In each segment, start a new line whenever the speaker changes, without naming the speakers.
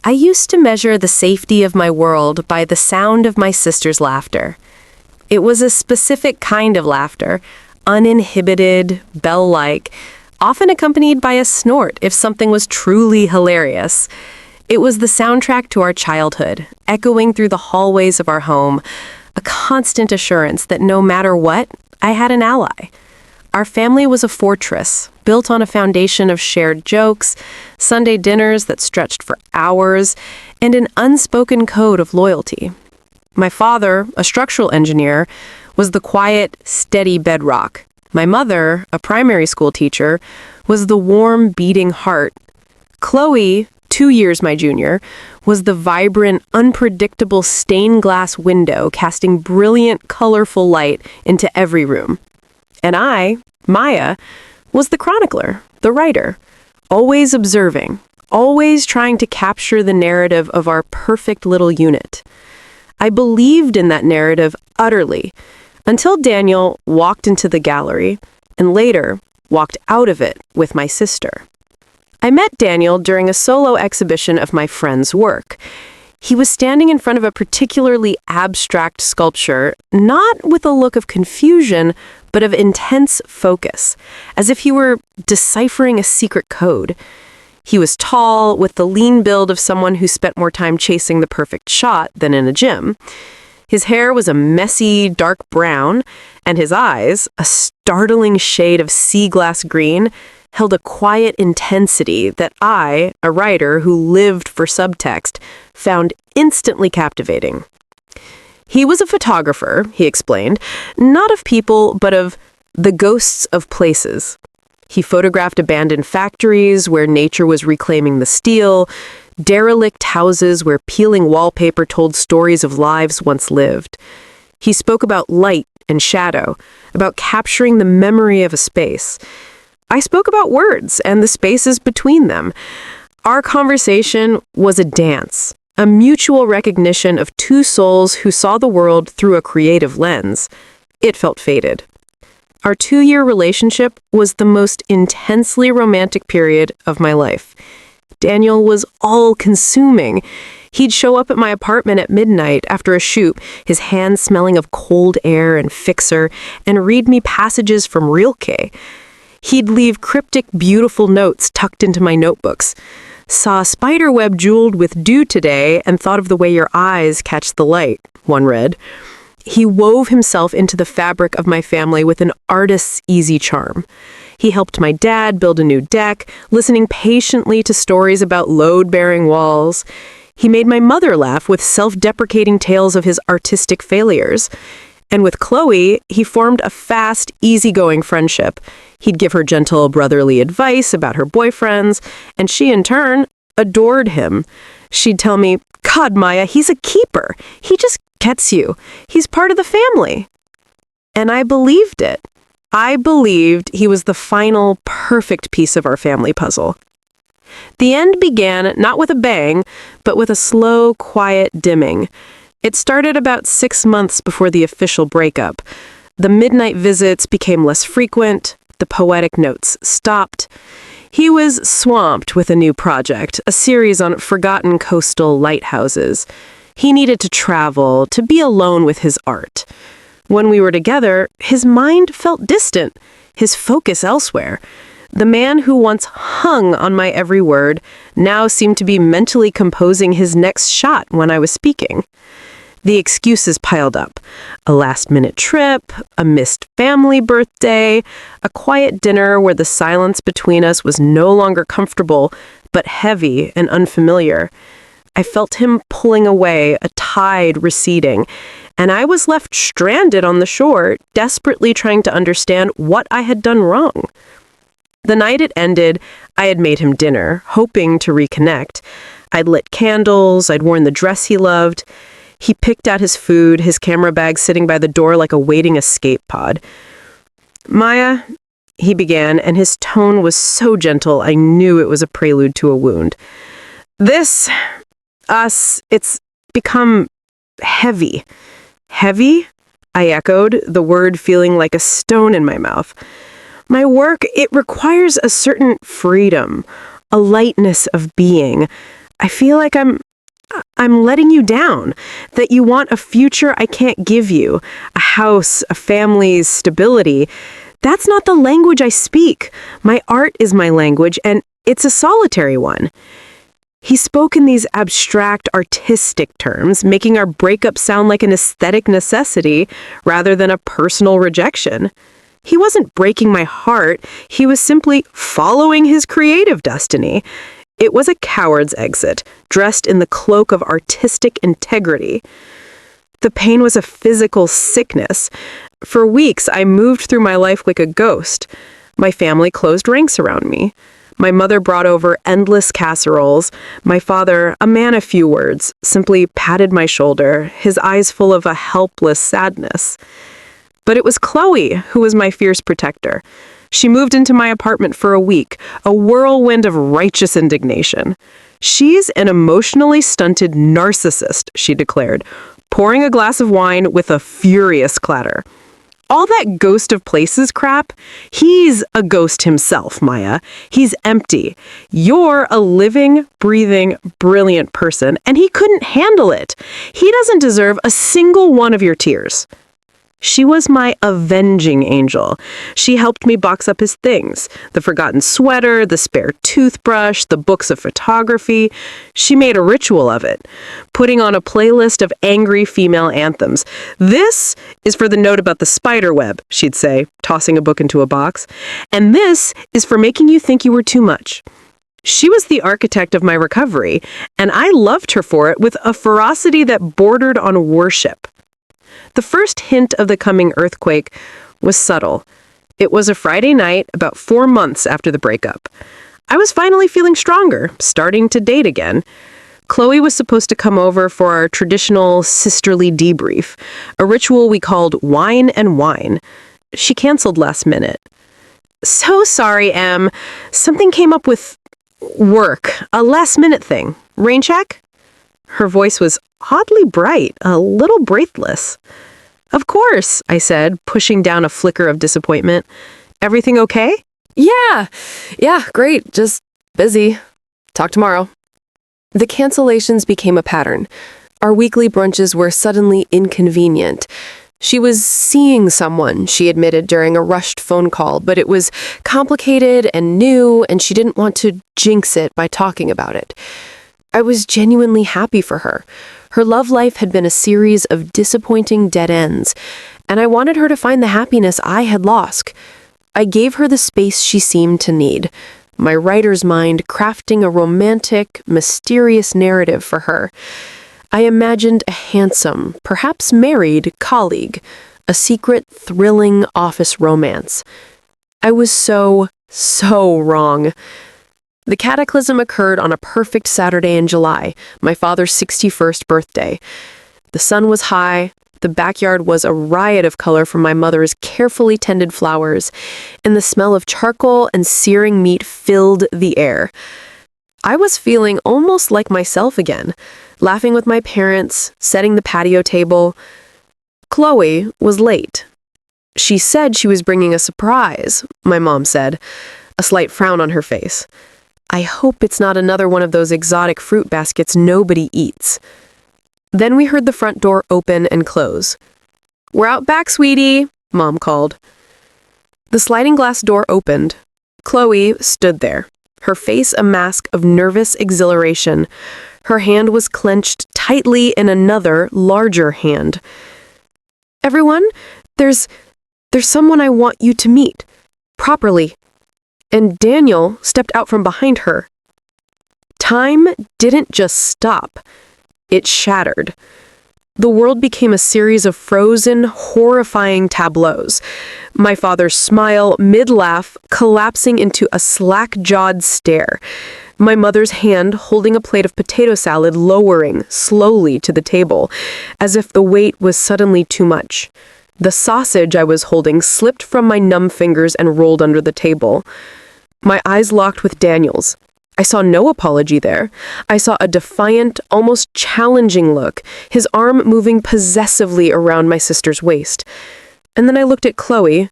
I used to measure the safety of my world by the sound of my sister's laughter. It was a specific kind of laughter, uninhibited, bell-like, often accompanied by a snort if something was truly hilarious. It was the soundtrack to our childhood, echoing through the hallways of our home, a constant assurance that no matter what, I had an ally. Our family was a fortress, built on a foundation of shared jokes, Sunday dinners that stretched for hours, and an unspoken code of loyalty. My father, a structural engineer, was the quiet, steady bedrock. My mother, a primary school teacher, was the warm, beating heart. Chloe, 2 years my junior, was the vibrant, unpredictable stained glass window casting brilliant, colorful light into every room. And I, Maya, was the chronicler, the writer, always observing, always trying to capture the narrative of our perfect little unit. I believed in that narrative utterly, until Daniel walked into the gallery, and later walked out of it with my sister. I met Daniel during a solo exhibition of my friend's work. He was standing in front of a particularly abstract sculpture, not with a look of confusion, but of intense focus, as if he were deciphering a secret code. He was tall, with the lean build of someone who spent more time chasing the perfect shot than in a gym. His hair was a messy, dark brown, and his eyes, a startling shade of sea glass green, held a quiet intensity that I, a writer who lived for subtext, found instantly captivating. He was a photographer, he explained, not of people, but of the ghosts of places. He photographed abandoned factories where nature was reclaiming the steel, derelict houses where peeling wallpaper told stories of lives once lived. He spoke about light and shadow, about capturing the memory of a space. I spoke about words and the spaces between them. Our conversation was a dance, a mutual recognition of two souls who saw the world through a creative lens. It felt fated. Our 2-year relationship was the most intensely romantic period of my life. Daniel was all-consuming. He'd show up at my apartment at midnight after a shoot, his hands smelling of cold air and fixer, and read me passages from Rilke. He'd leave cryptic, beautiful notes tucked into my notebooks. Saw a spider web jeweled with dew today and thought of the way your eyes catch the light, one read. He wove himself into the fabric of my family with an artist's easy charm. He helped my dad build a new deck, listening patiently to stories about load-bearing walls. He made my mother laugh with self-deprecating tales of his artistic failures. And with Chloe, he formed a fast, easygoing friendship. He'd give her gentle, brotherly advice about her boyfriends, and she, in turn, adored him. She'd tell me, "God, Maya, he's a keeper. He just gets you. He's part of the family." And I believed it. I believed he was the final, perfect piece of our family puzzle. The end began not with a bang, but with a slow, quiet dimming. It started about 6 months before the official breakup. The midnight visits became less frequent. The poetic notes stopped. He was swamped with a new project, a series on forgotten coastal lighthouses. He needed to travel, to be alone with his art. When we were together, his mind felt distant, his focus elsewhere. The man who once hung on my every word now seemed to be mentally composing his next shot when I was speaking. The excuses piled up. A last-minute trip, a missed family birthday, a quiet dinner where the silence between us was no longer comfortable, but heavy and unfamiliar. I felt him pulling away, a tide receding, and I was left stranded on the shore, desperately trying to understand what I had done wrong. The night it ended, I had made him dinner, hoping to reconnect. I'd lit candles, I'd worn the dress he loved. He picked out his food, his camera bag sitting by the door like a waiting escape pod. "Maya," he began, and his tone was so gentle I knew it was a prelude to a wound. It's become heavy." "Heavy?" I echoed, the word feeling like a stone in my mouth. "My work, it requires a certain freedom, a lightness of being. I feel like I'm letting you down, that you want a future I can't give you, a house, a family, stability. That's not the language I speak. My art is my language, and it's a solitary one." He spoke in these abstract, artistic terms, making our breakup sound like an aesthetic necessity rather than a personal rejection. He wasn't breaking my heart, he was simply following his creative destiny. It was a coward's exit, dressed in the cloak of artistic integrity. The pain was a physical sickness. For weeks, I moved through my life like a ghost. My family closed ranks around me. My mother brought over endless casseroles. My father, a man of few words, simply patted my shoulder, his eyes full of a helpless sadness. But it was Chloe who was my fierce protector. She moved into my apartment for a week, a whirlwind of righteous indignation. "She's an emotionally stunted narcissist," she declared, pouring a glass of wine with a furious clatter. "All that ghost of places crap, he's a ghost himself, Maya. He's empty. You're a living, breathing, brilliant person, and he couldn't handle it. He doesn't deserve a single one of your tears." She was my avenging angel. She helped me box up his things, the forgotten sweater, the spare toothbrush, the books of photography. She made a ritual of it, putting on a playlist of angry female anthems. "This is for the note about the spider web," she'd say, tossing a book into a box. "And this is for making you think you were too much." She was the architect of my recovery, and I loved her for it with a ferocity that bordered on worship. The first hint of the coming earthquake was subtle. It was a Friday night, about 4 months after the breakup. I was finally feeling stronger, starting to date again. Chloe was supposed to come over for our traditional sisterly debrief, a ritual we called wine and wine. She canceled last minute. "So sorry, Em. Something came up with work, a last-minute thing. Rain check?" Her voice was oddly bright, a little breathless. "Of course," I said, pushing down a flicker of disappointment. "Everything okay?"
Yeah, great. Just busy. Talk tomorrow." The cancellations became a pattern. Our weekly brunches were suddenly inconvenient. She was seeing someone, she admitted during a rushed phone call, but it was complicated and new, and she didn't want to jinx it by talking about it. I was genuinely happy for her. Her love life had been a series of disappointing dead ends, and I wanted her to find the happiness I had lost. I gave her the space she seemed to need, my writer's mind crafting a romantic, mysterious narrative for her. I imagined a handsome, perhaps married, colleague, a secret, thrilling office romance. I was so wrong. The cataclysm occurred on a perfect Saturday in July, my father's 61st birthday. The sun was high, the backyard was a riot of color from my mother's carefully tended flowers, and the smell of charcoal and searing meat filled the air. I was feeling almost like myself again, laughing with my parents, setting the patio table. Chloe was late. She said she was bringing a surprise, my mom said, a slight frown on her face. I hope it's not another one of those exotic fruit baskets nobody eats. Then we heard the front door open and close. "We're out back, sweetie," Mom called. The sliding glass door opened. Chloe stood there, her face a mask of nervous exhilaration. Her hand was clenched tightly in another, larger hand. "Everyone, there's someone I want you to meet. Properly." And Daniel stepped out from behind her. Time didn't just stop. It shattered. The world became a series of frozen, horrifying tableaus. My father's smile, mid-laugh, collapsing into a slack-jawed stare. My mother's hand holding a plate of potato salad lowering slowly to the table, as if the weight was suddenly too much. The sausage I was holding slipped from my numb fingers and rolled under the table. My eyes locked with Daniel's. I saw no apology there. I saw a defiant, almost challenging look, his arm moving possessively around my sister's waist. And then I looked at Chloe.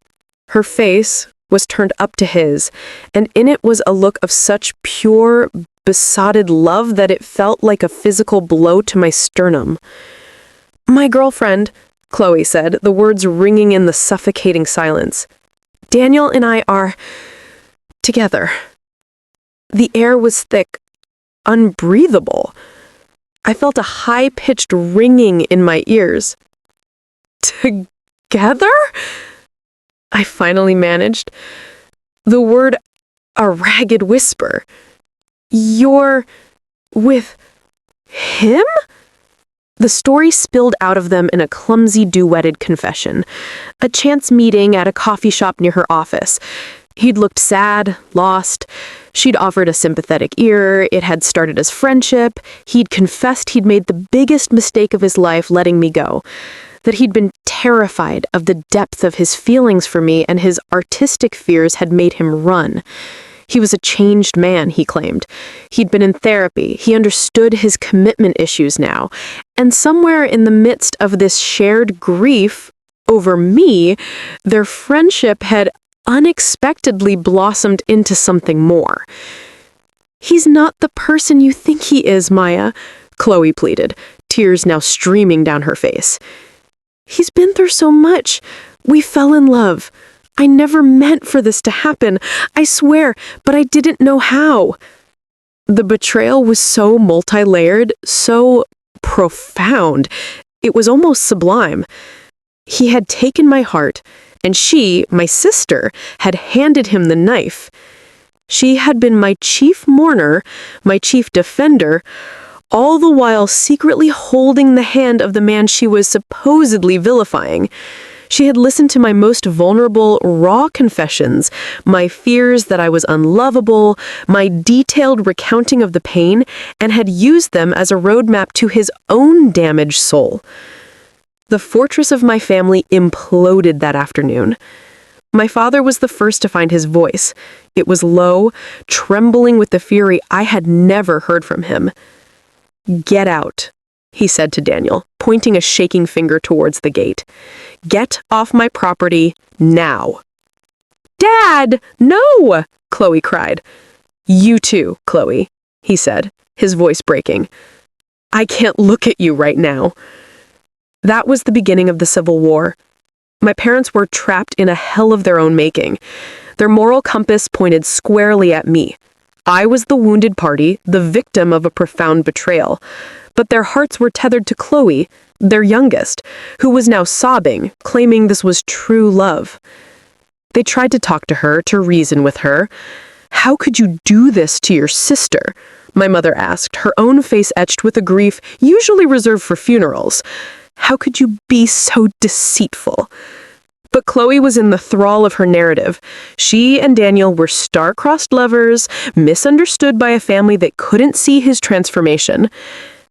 Her face was turned up to his, and in it was a look of such pure,
besotted love that it felt like a physical blow to my sternum. "My girlfriend," Chloe said, the words ringing in the suffocating silence. "Daniel and I are together." The air was thick, unbreathable. I felt a high-pitched ringing in my ears. "Together?" I finally managed. The word a ragged whisper. "You're with him?" The story spilled out of them in a clumsy duetted confession. A chance meeting at a coffee shop near her office. He'd looked sad, lost. She'd offered a sympathetic ear. It had started as friendship. He'd confessed he'd made the biggest mistake of his life letting me go. That he'd been terrified of the depth of his feelings for me, and his artistic fears had made him run. He was a changed man, he claimed. He'd been in therapy. He understood his commitment issues now. And somewhere in the midst of this shared grief over me, their friendship had unexpectedly blossomed into something more. "He's not the person you think he is, Maya," Chloe pleaded, tears now streaming down her face. "He's been through so much. We fell in love. I never meant for this to happen. I swear, but I didn't know how." The betrayal was so multi-layered, so profound. It was almost sublime. He had taken my heart, and she, my sister, had handed him the knife. She had been my chief mourner, my chief defender, all the while secretly holding the hand of the man she was supposedly vilifying. She had listened to my most vulnerable, raw confessions, my fears that I was unlovable, my detailed recounting of the pain, and had used them as a roadmap to his own damaged soul. The fortress of my family imploded that afternoon. My father was the first to find his voice. It was low, trembling with the fury I had never heard from him. "Get out," he said to Daniel, pointing a shaking finger towards the gate. "Get off my property now." "Dad, no!" Chloe cried. "You too, Chloe," he said, his voice breaking. "I can't look at you right now." That was the beginning of the Civil War. My parents were trapped in a hell of their own making. Their moral compass pointed squarely at me. I was the wounded party, the victim of a profound betrayal. But their hearts were tethered to Chloe, their youngest, who was now sobbing, claiming this was true love. They tried to talk to her, to reason with her. "How could you do this to your sister?" my mother asked, her own face etched with a grief usually reserved for funerals. "How could you be so deceitful?" But Chloe was in the thrall of her narrative. She and Daniel were star-crossed lovers, misunderstood by a family that couldn't see his transformation.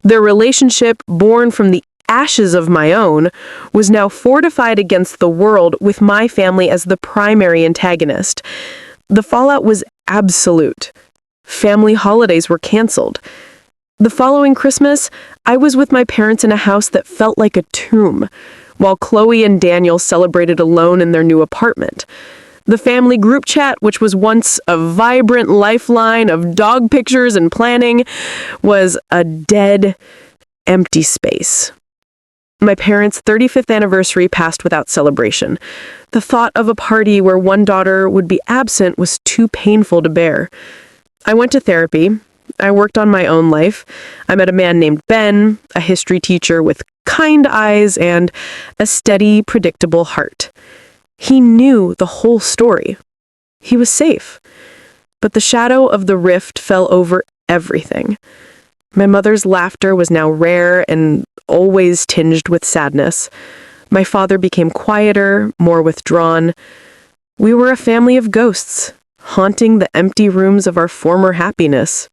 Their relationship, born from the ashes of my own, was now fortified against the world with my family as the primary antagonist. The fallout was absolute. Family holidays were canceled. The following Christmas, I was with my parents in a house that felt like a tomb, while Chloe and Daniel celebrated alone in their new apartment. The family group chat, which was once a vibrant lifeline of dog pictures and planning, was a dead, empty space. My parents' 35th anniversary passed without celebration. The thought of a party where one daughter would be absent was too painful to bear. I went to therapy. I worked on my own life. I met a man named Ben, a history teacher with kind eyes and a steady, predictable heart. He knew the whole story. He was safe. But the shadow of the rift fell over everything. My mother's laughter was now rare and always tinged with sadness. My father became quieter, more withdrawn. We were a family of ghosts, haunting the empty rooms of our former happiness.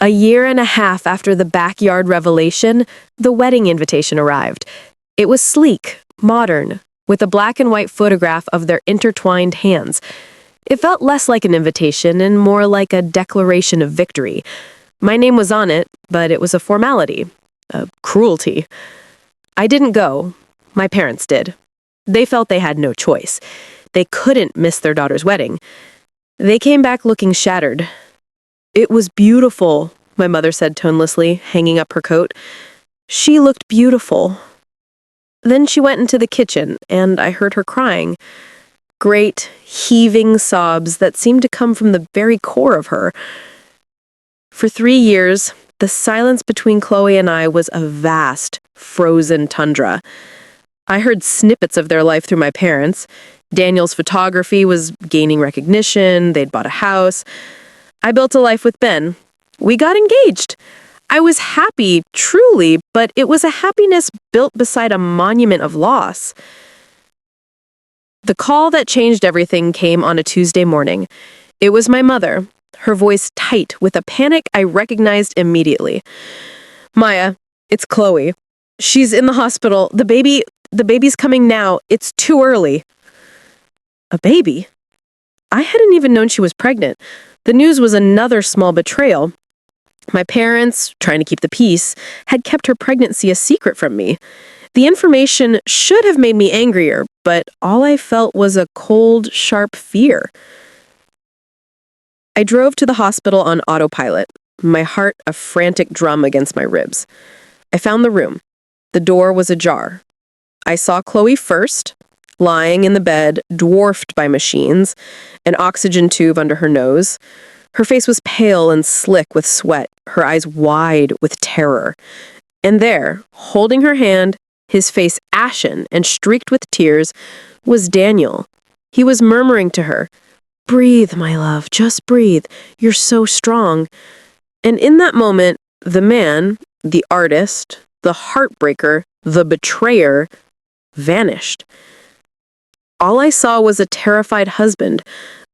A year and a half after the backyard revelation, the wedding invitation arrived. It was sleek, modern, with a black and white photograph of their intertwined hands. It felt less like an invitation and more like a declaration of victory. My name was on it, but it was a formality, a cruelty. I didn't go. My parents did. They felt they had no choice. They couldn't miss their daughter's wedding. They came back looking shattered. "It was beautiful,"
my mother said tonelessly, hanging up her coat. She looked beautiful. Then she went into the kitchen, and I heard her crying. Great, heaving sobs that seemed to come from the very core of her. For 3 years, the silence between Chloe and I was a vast, frozen tundra. I heard snippets of their life through my parents. Daniel's photography was gaining recognition, they'd bought a house. I built a life with Ben. We got engaged. I was happy, truly, but it was a happiness built beside a monument of loss. The call that changed everything came on a Tuesday morning. It was my mother, her voice tight with a panic I recognized immediately. "Maya, it's Chloe. She's in the hospital. The baby's coming now. It's too early." A baby? I hadn't even known she was pregnant. The news was another small betrayal. My parents, trying to keep the peace, had kept her pregnancy a secret from me. The information should have made me angrier, but all I felt was a cold, sharp fear. I drove to the hospital on autopilot, my heart a frantic drum against my ribs. I found the room. The door was ajar. I saw Chloe first, lying in the bed, dwarfed by machines, an oxygen tube under her nose. Her face was pale and slick with sweat, her eyes wide with terror. And there, holding her hand, his face ashen and streaked with tears, was Daniel. He was murmuring to her, "Breathe, my love, just breathe. You're so strong." And in that moment, the man, the artist, the heartbreaker, the betrayer, vanished. All I saw was a terrified husband,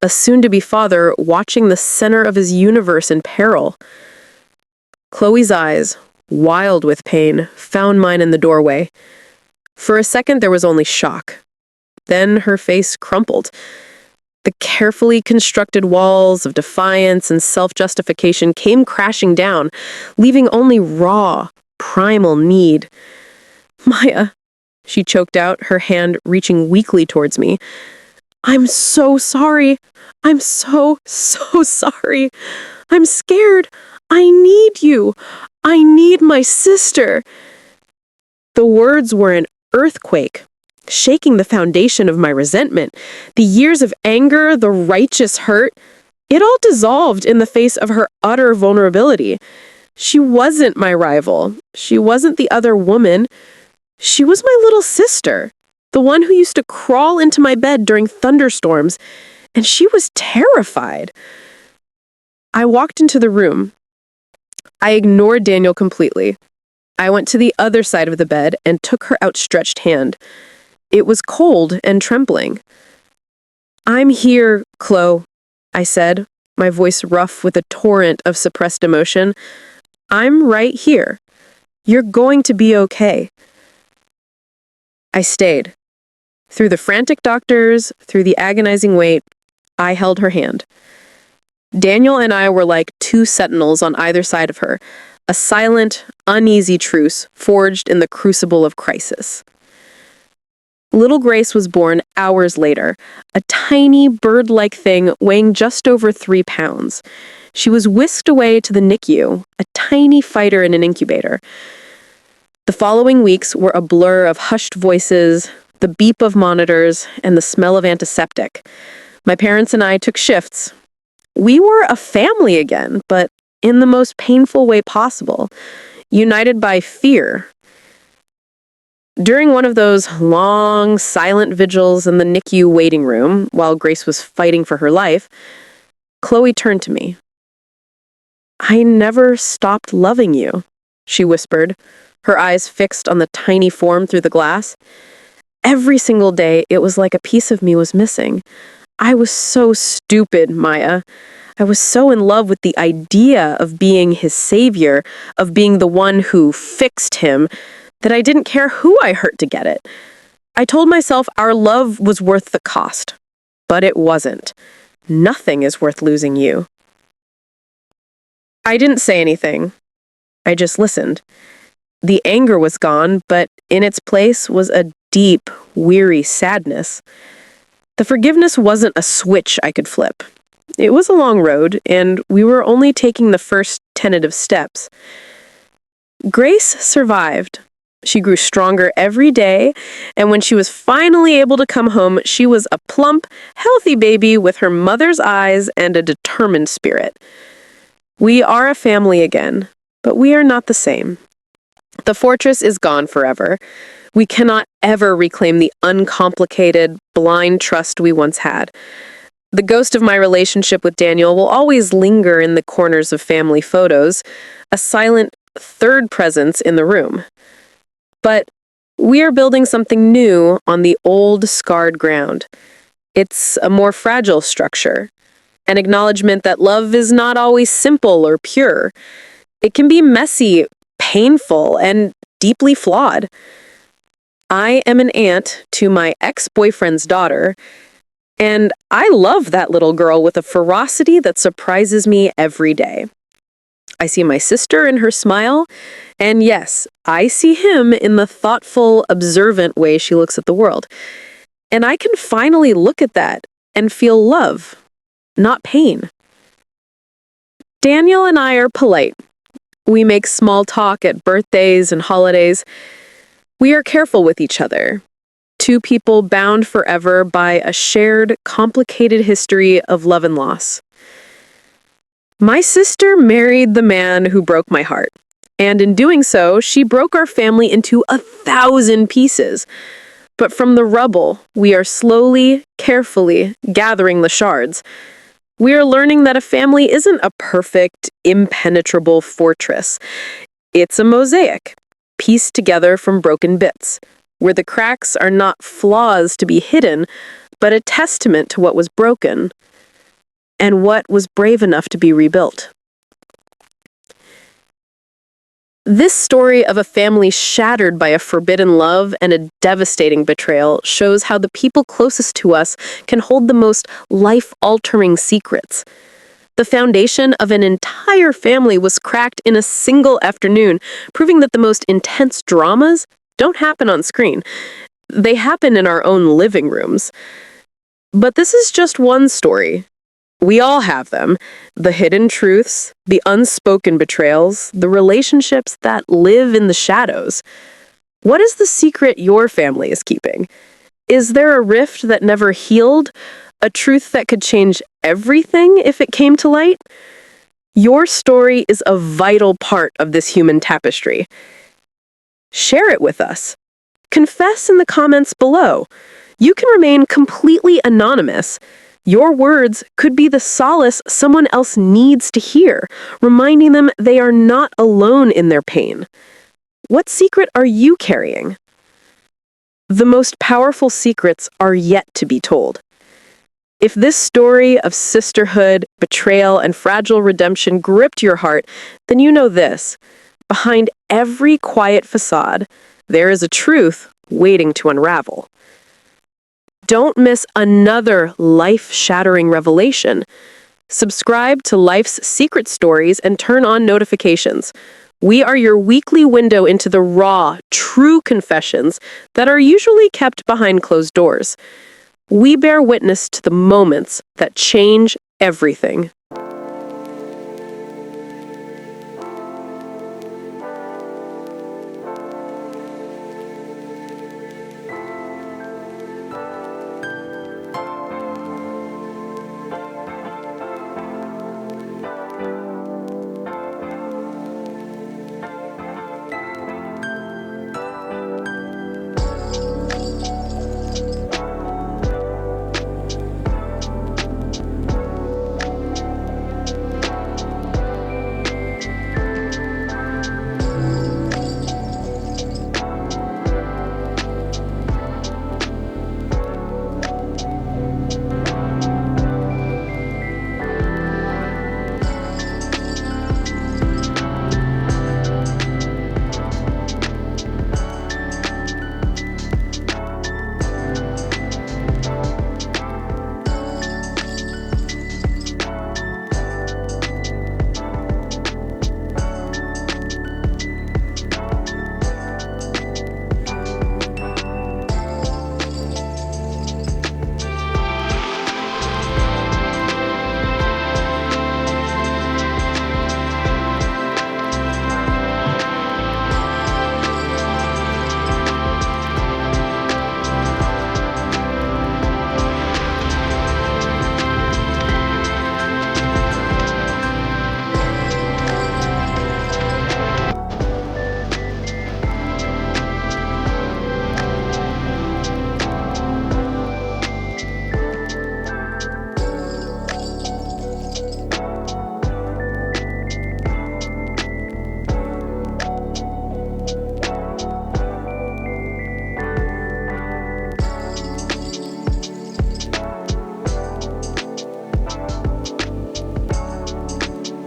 a soon-to-be father watching the center of his universe in peril. Chloe's eyes, wild with pain, found mine in the doorway. For a second, there was only shock. Then her face crumpled. The carefully constructed walls of defiance and self-justification came crashing down, leaving only raw, primal need. "Maya," she choked out, her hand reaching weakly towards me. "I'm so sorry. I'm so sorry. I'm scared. I need you. I need my sister." The words were an earthquake, shaking the foundation of my resentment. The years of anger, the righteous hurt, it all dissolved in the face of her utter vulnerability. She wasn't my rival. She wasn't the other woman. She was my little sister, the one who used to crawl into my bed during thunderstorms, and she was terrified. I walked into the room. I ignored Daniel completely. I went to the other side of the bed and took her outstretched hand. It was cold and trembling. "I'm here, Chloe," I said, my voice rough with a torrent of suppressed emotion. "I'm right here. You're going to be okay." I stayed. Through the frantic doctors, through the agonizing wait, I held her hand. Daniel and I were like two sentinels on either side of her, a silent, uneasy truce forged in the crucible of crisis. Little Grace was born hours later, a tiny bird-like thing weighing just over 3 pounds. She was whisked away to the NICU, a tiny fighter in an incubator. The following weeks were a blur of hushed voices, the beep of monitors, and the smell of antiseptic. My parents and I took shifts. We were a family again, but in the most painful way possible, united by fear. During one of those long, silent vigils in the NICU waiting room, while Grace was fighting for her life, Chloe turned to me. "I never stopped loving you," she whispered, her eyes fixed on the tiny form through the glass. "Every single day, it was like a piece of me was missing. I was so stupid, Maya. I was so in love with the idea of being his savior, of being the one who fixed him, that I didn't care who I hurt to get it. I told myself our love was worth the cost, but it wasn't. Nothing is worth losing you." I didn't say anything. I just listened. The anger was gone, but in its place was a deep, weary sadness. The forgiveness wasn't a switch I could flip. It was a long road, and we were only taking the first tentative steps. Grace survived. She grew stronger every day, and when she was finally able to come home, she was a plump, healthy baby with her mother's eyes and a determined spirit. We are a family again, but we are not the same. The fortress is gone forever. We cannot ever reclaim the uncomplicated, blind trust we once had. The ghost of my relationship with Daniel will always linger in the corners of family photos, a silent third presence in the room. But we are building something new on the old, scarred ground. It's a more fragile structure, an acknowledgement that love is not always simple or pure. It can be messy, painful, and deeply flawed. I am an aunt to my ex-boyfriend's daughter, and I love that little girl with a ferocity that surprises me every day. I see my sister in her smile, and yes, I see him in the thoughtful, observant way she looks at the world. And I can finally look at that and feel love, not pain. Daniel and I are polite. We make small talk at birthdays and holidays. We are careful with each other. Two people bound forever by a shared, complicated history of love and loss. My sister married the man who broke my heart, and in doing so, she broke our family into 1,000 pieces. But from the rubble, we are slowly, carefully gathering the shards. We are learning that a family isn't a perfect, impenetrable fortress. It's a mosaic, pieced together from broken bits, where the cracks are not flaws to be hidden, but a testament to what was broken and what was brave enough to be rebuilt. This story of a family shattered by a forbidden love and a devastating betrayal shows how the people closest to us can hold the most life-altering secrets. The foundation of an entire family was cracked in a single afternoon, proving that the most intense dramas don't happen on screen. They happen in our own living rooms. But this is just one story. We all have them. The hidden truths, the unspoken betrayals, the relationships that live in the shadows. What is the secret your family is keeping? Is there a rift that never healed? A truth that could change everything if it came to light? Your story is a vital part of this human tapestry. Share it with us. Confess in the comments below. You can remain completely anonymous. Your words could be the solace someone else needs to hear, reminding them they are not alone in their pain. What secret are you carrying? The most powerful secrets are yet to be told. If this story of sisterhood, betrayal, and fragile redemption gripped your heart, then you know this. Behind every quiet facade, there is a truth waiting to unravel. Don't miss another life-shattering revelation. Subscribe to Life's Secret Stories and turn on notifications. We are your weekly window into the raw, true confessions that are usually kept behind closed doors. We bear witness to the moments that change everything.